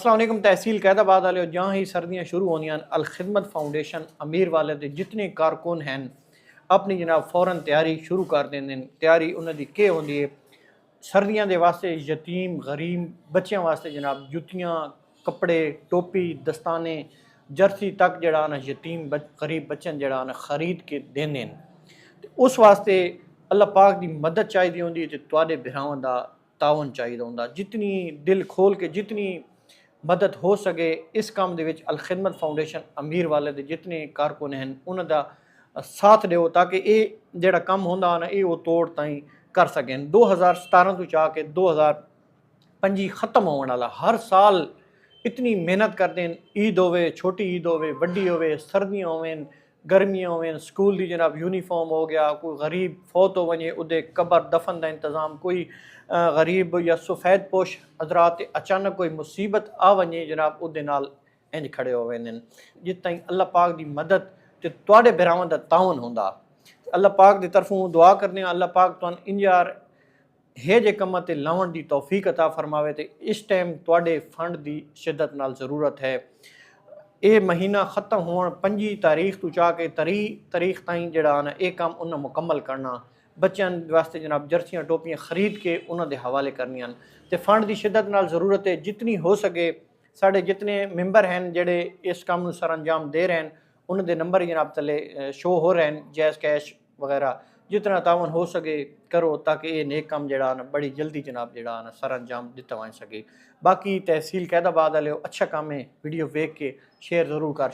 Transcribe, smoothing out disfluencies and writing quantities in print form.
अस्सलाम वालेकुम। तहसील कैदाबाद वाले जहाँ ही सर्दियाँ शुरू होनियां अल खिदमत फाउंडेशन अमीर वाले दे जितने कारकुन हैं अपनी जनाब फ़ौरन तैयारी शुरू कर देंगे। तैयारी उन्होंने के होंदी है सर्दियों के वास्ते यतीम गरीब बच्चों वास्ते जनाब जुतियाँ कपड़े टोपी दस्ताने जर्सी तक जड़ा ना यतीम गरीब बच्चन जड़ा ना खरीद के देंगे। उस वास्ते अल्लाह पाक की मदद चाहिए होंगी तो तुहाडे भरावां दा तावन चाहिए होंदा। जितनी दिल खोल के जितनी मदद हो सके इस काम दे विच अल खिदमत फाउंडेशन अमीर वाले दे जितने कारकुन हैं उन्हां दा साथ दो ताकि ये जिहड़ा काम होंदा ना ये वो तोड़ ताईं कर सकें। 2017 तो चाह के 2025 ख़त्म होने वाला हर साल इतनी मेहनत करते हैं। ईद होवे छोटी ईद होवे वड्डी होवे सर्दियाँ होवें गर्मियाँ होवें स्कूल की जनाब यूनीफॉर्म हो गया कोई गरीब फौत हो वजे उदे कबर दफन का इंतज़ाम कोई गरीब या सफ़ेद पोश हजरात अचानक कोई मुसीबत आ वजे जनाब उदे नाल इंज खड़े हो वेंदे जित ताईं अल्लाह पाक की मदद ते तुहाडे भरावां दा तावन होंदा। अल्लाह पाक की तरफों दुआ करने अल्लाह पाक तुहानूं इंजार हे जे कम्मां ते लावण दी तौफीक अता फरमावे। तो इस टाइम तुहाडे फंड की शिद्दत नाल ज़रूरत है। ये महीना ख़त्म होने 25 तारीख तो चाह के 30 तारीख ताईं जड़ा ना ये काम उन्हें मुकम्मल करना। बच्चों वास्ते जनाब जर्सियाँ टोपियाँ खरीद के उन्होंने हवाले करनियां तो फंड की शिद्दत नाल ज़रूरत है। जितनी हो सके साढ़े जितने मैंबर हैं जेडे इस काम सर अंजाम दे रहे हैं उन्होंने नंबर जनाब तले शो हो रहे हैं जैज़ कैश वगैरह जितना तावन हो सके करो ताकि ये नेक काम जड़ा ना बड़ी जल्दी जनाब जड़ा ना सर अंजाम दिता वन सके। बाकी तहसील कैदाबाद वाले अच्छा काम है वीडियो वेख के शेयर ज़रूर कर